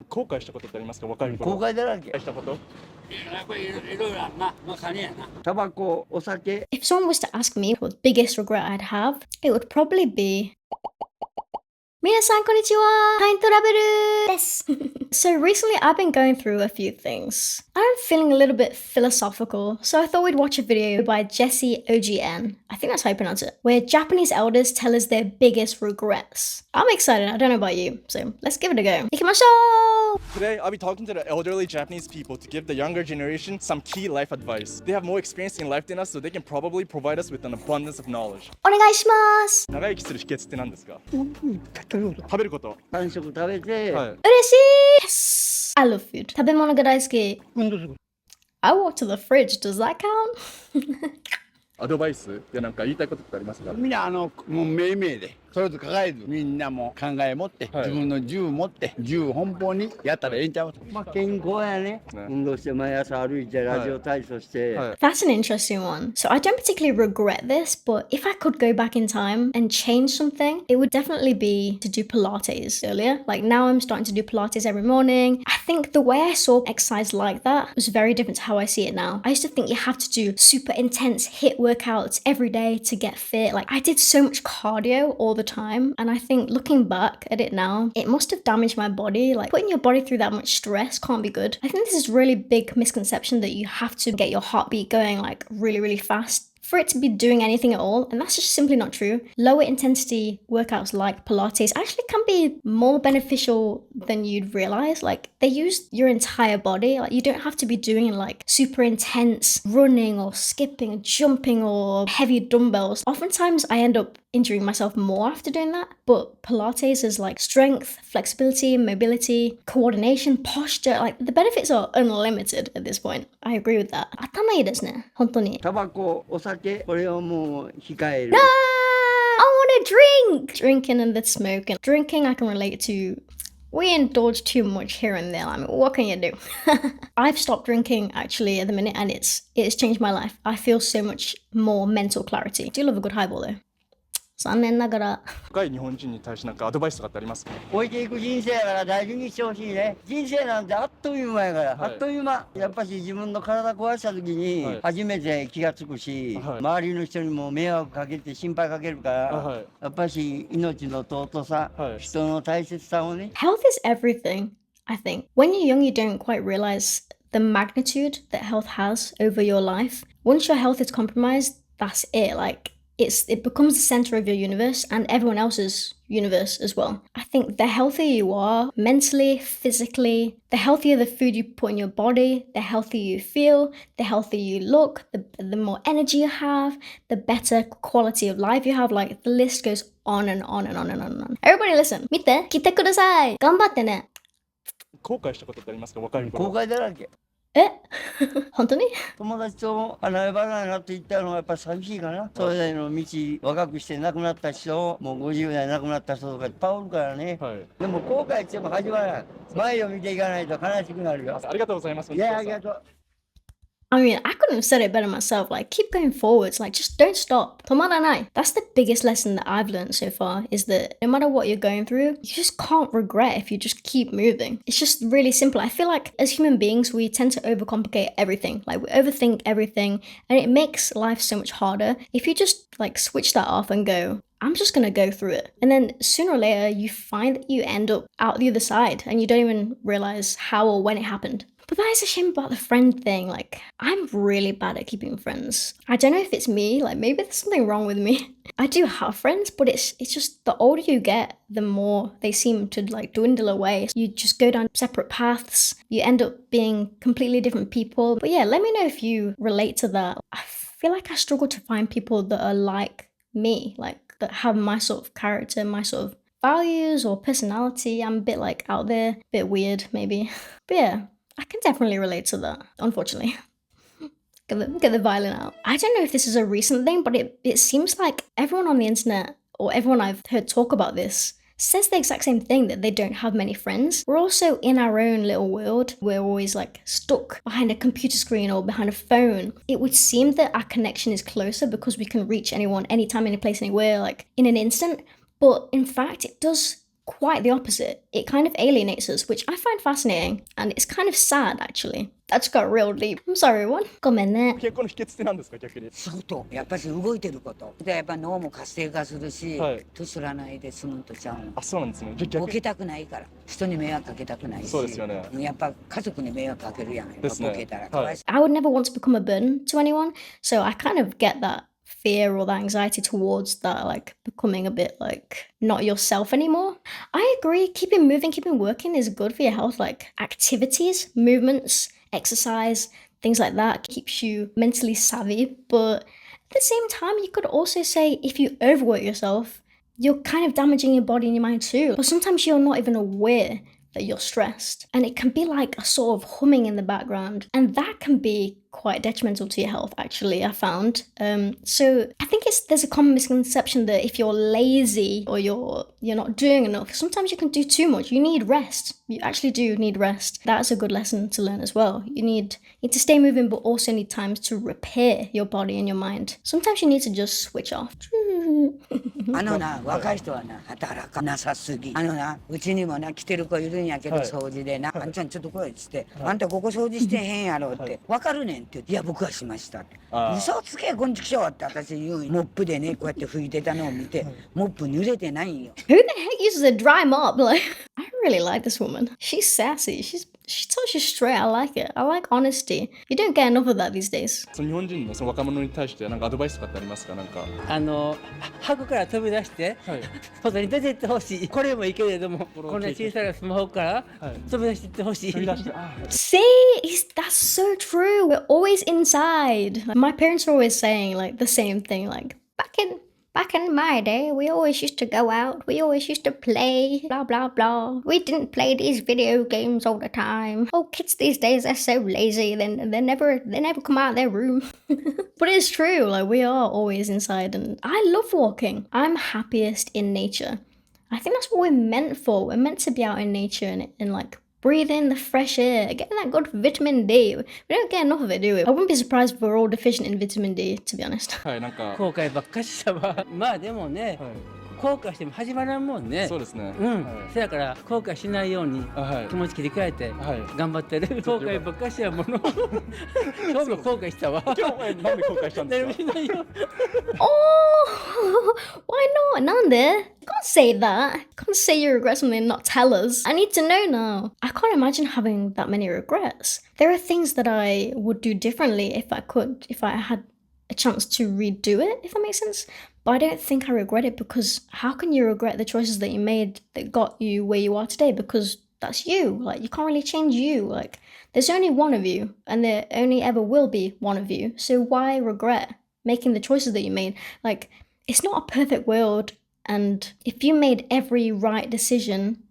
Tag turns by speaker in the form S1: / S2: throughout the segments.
S1: 後悔したことってありますか？若い
S2: 後
S1: 頃。
S2: 悔だらけ。
S1: したこと。
S2: やっぱりいろいろあるな。まあ金やな。タバコ、お酒。
S3: If someone was to ask me what the biggest regret I'd have, it would probably be 皆さんこんにちは。タイムトラベルです。So recently I've been going through a few things. I'm feeling a little bit philosophical, so I thought we'd watch a video by JESSEOGN, I think that's how you pronounce it, where Japanese elders tell us their biggest regrets. I'm excited, I don't know about you, so let's give it a go. 行きましょう!
S1: Today, I'll be talking to the elderly Japanese people to give the younger generation some key life advice. They have more experience in life than us, so they can probably provide us with an abundance of knowledge.
S3: お願いします。
S1: 長生きする秘訣って何ですか？食べること。
S2: 3食食べて、
S1: はい。
S3: 嬉しい Yes! I love food. 食べ物が大好き。
S2: 運動する。
S3: I walk to the fridge, does that count?
S1: アドバイスでなんか言いたいことってありますか？
S2: みんなもう命名で、それと抱えず、みんなも考え持って、
S1: はい
S2: 自分の銃持って、銃奔放にやったらええんちゃう。まあ健康やね。運動して毎朝歩いて、ラジオ体操して。
S1: はい。
S3: That's an interesting one. So I don't particularly regret this, but if I could go back in time and change something, it would definitely be to do Pilates earlier. Like now I'm starting to do Pilates every morning. I think the way I saw exercise like that was very different to how I see it now. I used to think you have to do super intense HIIT workouts every day to get fit. Like I did so much cardio all the time, and I think looking back at it now, it must have damaged my body. Like putting your body through that much stress can't be good. I think this is really big misconception that you have to get your heartbeat going like really fast for it to be doing anything at all, and that's just simply not true. Lower intensity workouts like Pilates actually can be more beneficial than you'd realize. Like they use your entire body. Like you don't have to be doing like super intense running or skipping or jumping or heavy dumbbells. Oftentimes I end up injuring myself more after doing that, but Pilates is like strength, flexibility, mobility, coordination, posture. Like the benefits are unlimited at this point. I agree with that. 頭いいですね。本当に。
S2: タバコ、お酒、これをもう控える。
S3: No! I want to drink! Drinking and the smoking. Drinking I can relate to. We indulge too much here and there. I mean, what can you do? I've stopped drinking actually at the minute, and it's changed my life. I feel so much more mental clarity. I do love a good highball though. 残念ながら。
S1: 若い日本人に対してなんかアドバイスとかってありますか？
S2: 置いていく人生やから大事にしてほしいね。人生なんてあっという間やから、
S1: はい
S2: あっという間。やっぱし自分の体壊した時に
S1: はい
S2: 初めて気がつくし、
S1: はい
S2: 周りの人にも迷惑かけて心配かけるから、
S1: はい
S2: やっぱし命の尊さ、
S1: はい
S2: 人の大切さをね。
S3: Health is everything, I think. When you're young, you don't quite realize the magnitude that health has over your life. Once your health is compromised, that's it. Like it becomes the center of your universe and everyone else's universe as well. I think the healthier you are mentally, physically, the healthier the food you put in your body, the healthier you feel, the healthier you look, the more energy you have, the better quality of life you have. Like the list goes on and on and on and on and on. Everybody listen. 見て、来てください。頑張ってね。
S1: 後悔したことってありますか？若い頃。
S2: 後悔だらけ。
S3: え本当に
S2: 友達と離れ離れになっていったのはやっぱり寂しいかな。それぞれの道若くして亡くなった人、もう50代亡くなった人とかいっぱいおるからね。
S1: はい。
S2: でも後悔しても始まらない。前を見ていかないと悲しくなるよ。
S1: ありがとうございます。
S2: いや、ありがとう。
S3: I mean, I couldn't have said it better myself. Like, keep going forwards. Like, just don't stop. 止まらない. That's the biggest lesson that I've learned so far, is that no matter what you're going through, you just can't regret if you just keep moving. It's just really simple. I feel like as human beings, we tend to overcomplicate everything. Like, we overthink everything, and it makes life so much harder. If you just, like, switch that off and go, I'm just gonna go through it. And then sooner or later, you find that you end up out the other side, and you don't even realize how or when it happened. But that is a shame about the friend thing. Like, I'm really bad at keeping friends. I don't know if it's me, like maybe there's something wrong with me. I do have friends, but it's just the older you get, the more they seem to like dwindle away. You just go down separate paths. You end up being completely different people. But yeah, let me know if you relate to that. I feel like I struggle to find people that are like me, like that have my sort of character, my sort of values or personality. I'm a bit like out there, a bit weird maybe. But yeah, I can definitely relate to that, unfortunately. Get the violin out. I don't know if this is a recent thing, but it seems like everyone on the internet, or everyone I've heard talk about this, says the exact same thing, that they don't have many friends. We're also in our own little world. We're always like stuck behind a computer screen or behind a phone. It would seem that our connection is closer because we can reach anyone, anytime, any place, anywhere, like in an instant. But in fact, it does quite the opposite. It kind of alienates us, which I find fascinating, and it's kind of sad actually. That just got real deep. I'm sorry, everyone. ごめんね。
S1: 結婚の秘訣って何ですか逆に。
S4: そうとやっぱり動いてることでやっぱ脳も活性化するし、
S1: はい、
S4: 年取らないで済むとちゃうの。
S1: あ、そうなんですね。
S4: ボケたくないから人に迷惑かけたくないし、
S1: そうですよね。
S4: やっぱ家族に迷惑かけるやん。
S1: ですね。
S4: ボケたらかわいそう。
S3: I would never want to become a burden to anyone, so I kind of get that fear or that anxiety towards that, like becoming a bit like not yourself anymore. I agree, keeping moving, keeping working is good for your health. Like activities, movements, exercise, things like that keeps you mentally savvy. But at the same time, you could also say if you overwork yourself, you're kind of damaging your body and your mind too. But sometimes you're not even aware that you're stressed, and it can be like a sort of humming in the background, and that can be quite detrimental to your health actually, I found. So I think there's a common misconception that if you're lazy or you're not doing enough, sometimes you can do too much. You need rest. You actually do need rest. That's a good lesson to learn as well. You need to stay moving, but also need times to repair your body and your mind. Sometimes you need to just switch off.
S4: あのな、若い人はな、働かなさすぎ。あのな、うちにもな、来てる子いるんやけど、掃除でな、あんちゃんちょっと声つって、あんたここ掃除してへんやろって、わかるねんって言って、いや、僕はしましたって。嘘つけ、こんちくしょうって私言う。モップでね、こうやって拭いてたのを見て、モップ濡れてないんよ。
S3: Who the heck uses a dry mop? Like, I really like this woman. She's sassy. She tells you straight. I like it. I like honesty. You don't get enough of that these days.
S1: その日本人のその若者に対してなんかアドバイスとかってありますかなんか。
S5: 箱から飛び出して、はい、外に出ていってほしい。これもいいけれども、こんな小さなスマホから飛び出していってほしい。
S3: See, that's so true. We're always inside. Like, my parents are always saying like the same thing. Like back in my day, we always used to go out. We always used to play. Blah blah blah. We didn't play these video games all the time. Oh, kids these days they're so lazy. They never come out of their room. But it's true. Like we are always inside, and I love walking. I'm happiest in nature. I think that's what we're meant for. We're meant to be out in nature and like breathe in the fresh air, getting that good vitamin D. We don't get enough of it, do we? I wouldn't be surprised if we're all deficient in vitamin D, to be honest.
S1: はい、なんか
S5: 後悔ばっかししたわ。まあでもね、後悔しても始まらんもんね。
S1: そうですね。
S5: うん。そやから後悔しないように気持ち切り替えて頑張ってる。後悔ばっかしやもの。今日も後悔したわ。
S1: 今日なんで後悔したんですか。
S3: Oh, why not? Nande? Can't say that. Can't say you regret something and not tell us. I need to know now. I can't imagine having that many regrets. There are things that I would do differently if I had a chance to redo it, if that makes sense. But I don't think I regret it, because how can you regret the choices that you made that got you where you are today? Because that's you. Like, you can't really change you. Like, there's only one of you, and there only ever will be one of you. So why regret making the choices that you made? Like, it's not a perfect world, and if you made every right decision,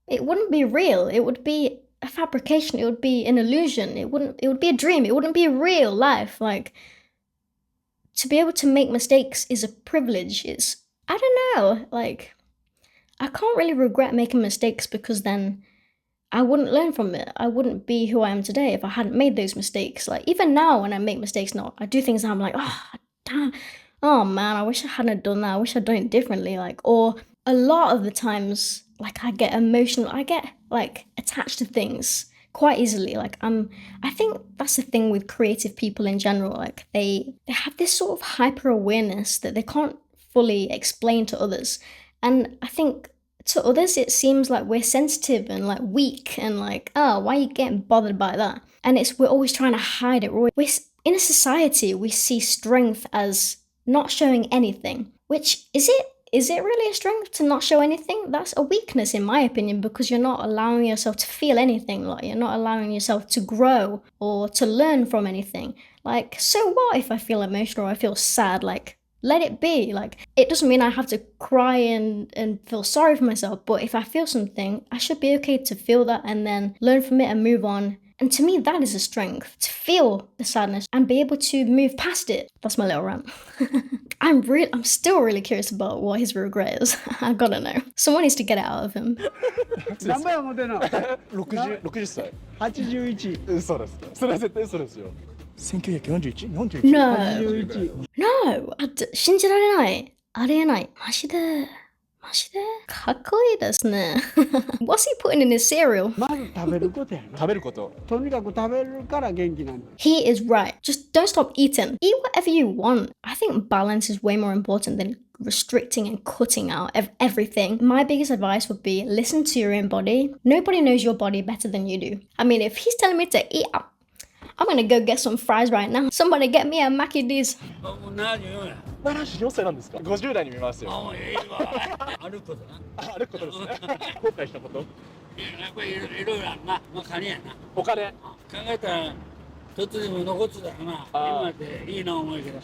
S3: it wouldn't be real. It would be a fabrication. It would be an illusion. It would be a dream. It wouldn't be real life. Like, to be able to make mistakes is a privilege. I don't know, like, I can't really regret making mistakes, because then I wouldn't learn from it. I wouldn't be who I am today if I hadn't made those mistakes. Like, even now when I make mistakes now, I do things that I'm like, oh, damn, oh man, I wish I hadn't done that. I wish I'd done it differently. Like, or a lot of the times, like, I get emotional. I get, like, attached to things quite easily. Like, I think that's the thing with creative people in general. Like, they have this sort of hyper awareness that they can't fully explain to others. And I think to others it seems like we're sensitive and like weak and like, oh, why are you getting bothered by that? And we're always trying to hide it. We're in a society, we see strength as not showing anything. Which is it really a strength to not show anything? That's a weakness in my opinion, because you're not allowing yourself to feel anything. Like, you're not allowing yourself to grow or to learn from anything. Like, so what if I feel emotional or I feel sad? Like, let it be. Like, it doesn't mean I have to cry and feel sorry for myself, but if I feel something, I should be okay to feel that and then learn from it and move on. And to me, that is a strength, to feel the sadness and be able to move past it. That's my little rant. I'm still really curious about what his regret is. I gotta know. Someone needs to get it out of him.
S2: 何倍持てんの
S1: 60歳。
S2: 81。
S1: 嘘です。それは絶対嘘ですよ。1941？ 41？
S3: No.
S2: 81。No!
S3: 信じられない。ありえない。マジで。マジでかっこいいですね。What's he putting in his cereal?
S6: まず食べることやな。
S1: 食べること。
S6: とにかく食べるから元気なんだ。
S3: He is right. Just don't stop eating. Eat whatever you want. I think balance is way more important than restricting and cutting out everything. My biggest advice would be listen to your own body. Nobody knows your body better than you do. I mean, if he's telling me to eat, I'm gonna go get some fries right now. Somebody get me a Mackie D's.
S5: もう74や。
S1: 74歳なんですか？ 50代に見ますよ。
S5: もうええわ。歩くことな。
S1: 歩くことですね。後悔したこと？
S5: やっぱりいろいろあるな。まあ金やな。
S1: お金。
S5: 考えたらちょっとでも残ってたらな。今っていいな思いけど。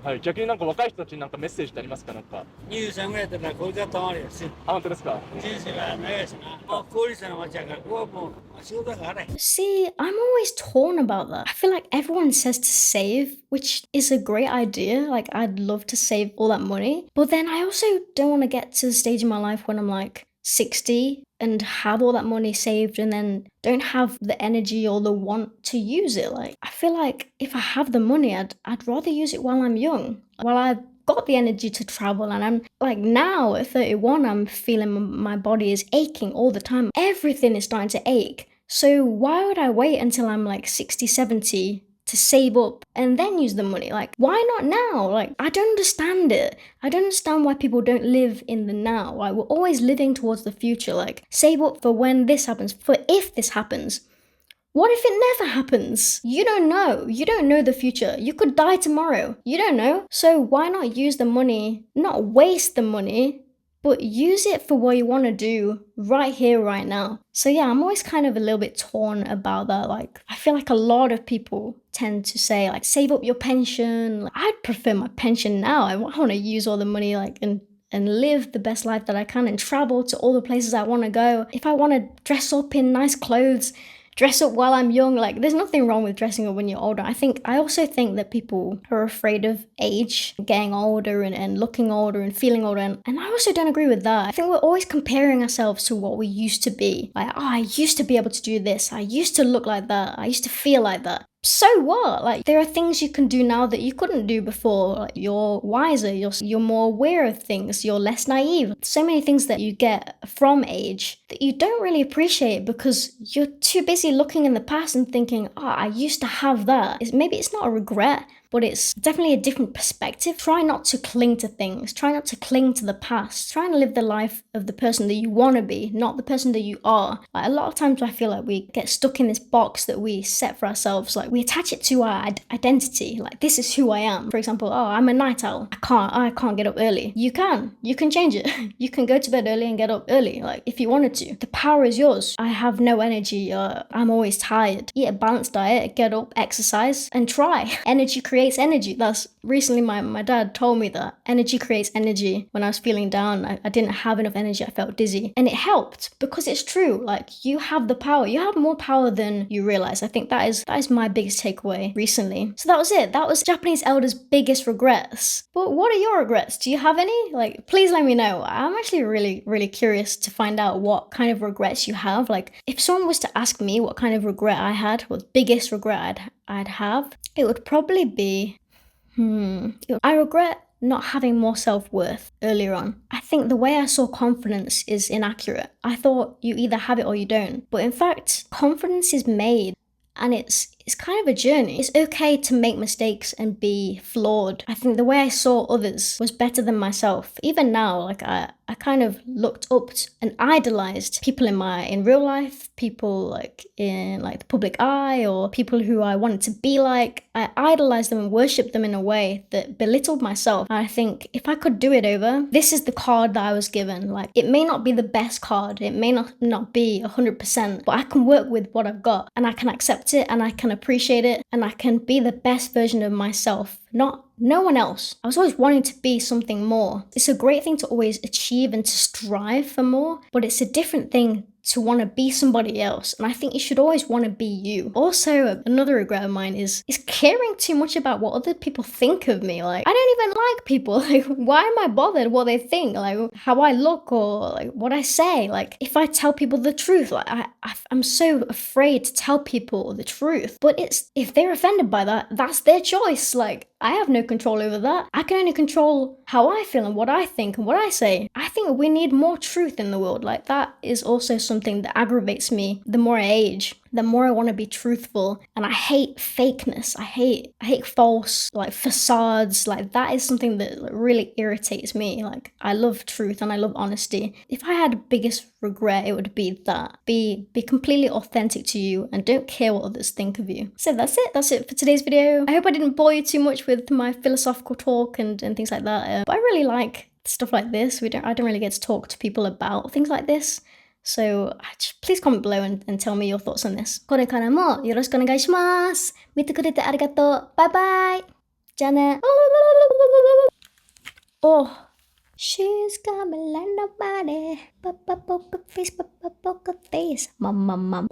S1: はい。逆になんか若い人たちになんかメッセージってありますか？なんか。
S5: 23ぐらいだったらこれがたまるやし。
S1: あ、本当ですか？
S5: 人生が長いしな。もう効率な街やからここはもう仕事があれ。
S3: See, I'm always torn about that. I feel like everyone says to save, which is a great idea. Like, I'd love to save all that money. But then I also don't want to get to the stage in my life when I'm like 60 and have all that money saved and then don't have the energy or the want to use it. Like, I feel like if I have the money, I'd rather use it while I'm young, while I've got the energy to travel. And I'm like, now at 31, I'm feeling my body is aching all the time. Everything is starting to ache. So why would I wait until I'm like 60, 70 to save up and then use the money? Like, why not now? Like, I don't understand it. I don't understand why people don't live in the now. Like, we're always living towards the future. Like, save up for when this happens, for if this happens. What if it never happens? You don't know. You don't know the future. You could die tomorrow. You don't know. So why not use the money, not waste the money, but use it for what you want to do right here, right now. So yeah, I'm always kind of a little bit torn about that. Like, I feel like a lot of people tend to say, like, save up your pension. Like, I'd prefer my pension now. I want to use all the money, like, and live the best life that I can and travel to all the places I want to go. If I want to dress up in nice clothes, dress up while I'm young, like, there's nothing wrong with dressing up when you're older. I also think that people are afraid of age, getting older and looking older and feeling older, and I also don't agree with that. I think we're always comparing ourselves to what we used to be. Like, oh, I used to be able to do this, I used to look like that, I used to feel like that. So what? Like, there are things you can do now that you couldn't do before. Like, you're wiser, you're more aware of things, you're less naive. So many things that you get from age that you don't really appreciate because you're too busy looking in the past and thinking, oh, I used to have that. Maybe it's not a regret, but it's definitely a different perspective. Try not to cling to things. Try not to cling to the past. Try and live the life of the person that you want to be, not the person that you are. Like, a lot of times I feel like we get stuck in this box that we set for ourselves. Like, we attach it to our identity. Like, this is who I am. For example, oh, I'm a night owl. I can't get up early. You can change it. You can go to bed early and get up early, like, if you wanted to. The power is yours. I have no energy. I'm always tired. Eat a balanced diet, get up, exercise, and try. Energy creates energy. That's recently my dad told me that energy creates energy. When I was feeling down, I didn't have enough energy, I felt dizzy, and it helped because it's true. Like, you have the power. You have more power than you realize. I think that is my biggest takeaway recently. So that was it. That was Japanese elders' biggest regrets. But what are your regrets? Do you have any? Like, please let me know. I'm actually really curious to find out what kind of regrets you have. Like, if someone was to ask me what kind of regret I had, what the biggest regret I'd have, it would probably be, I regret not having more self-worth earlier on. I think the way I saw confidence is inaccurate. I thought you either have it or you don't. But in fact, confidence is made, and it's kind of a journey. It's okay to make mistakes and be flawed. I think the way I saw others was better than myself. Even now, like, I kind of looked up and idolized people in real life, people like in like the public eye, or people who I wanted to be like. I idolized them and worshipped them in a way that belittled myself. And I think if I could do it over, this is the card that I was given. Like, it may not be the best card, it may not be 100%, but I can work with what I've got, and I can accept it, and I can appreciate it, and I can be the best version of myself, not no one else. I was always wanting to be something more. It's a great thing to always achieve and to strive for more, but it's a different thing to want to be somebody else. And I think you should always want to be you. Also, another regret of mine is caring too much about what other people think of me. Like, I don't even like people. Like, why am I bothered what they think? Like, how I look or like what I say? Like, if I tell people the truth, like I'm so afraid to tell people the truth. But if they're offended by that, that's their choice. Like, I have no control over that. I can only control how I feel and what I think and what I say. I think we need more truth in the world. Like, that is also something that aggravates me the more I age. The more I want to be truthful, and I hate fakeness. I hate false like facades. Like, that is something that really irritates me. Like, I love truth and I love honesty. If I had a biggest regret, it would be that. Be completely authentic to you and don't care what others think of you. So that's it for today's video. I hope I didn't bore you too much with my philosophical talk and things like that. But I really like stuff like this. I don't really get to talk to people about things like this. So please comment below and tell me your thoughts on this. これからもよろしくお願いします。見てくれてありがとう。バイバイ。じゃあね。Oh, she's coming like nobody. Poker face, poker face. Mama.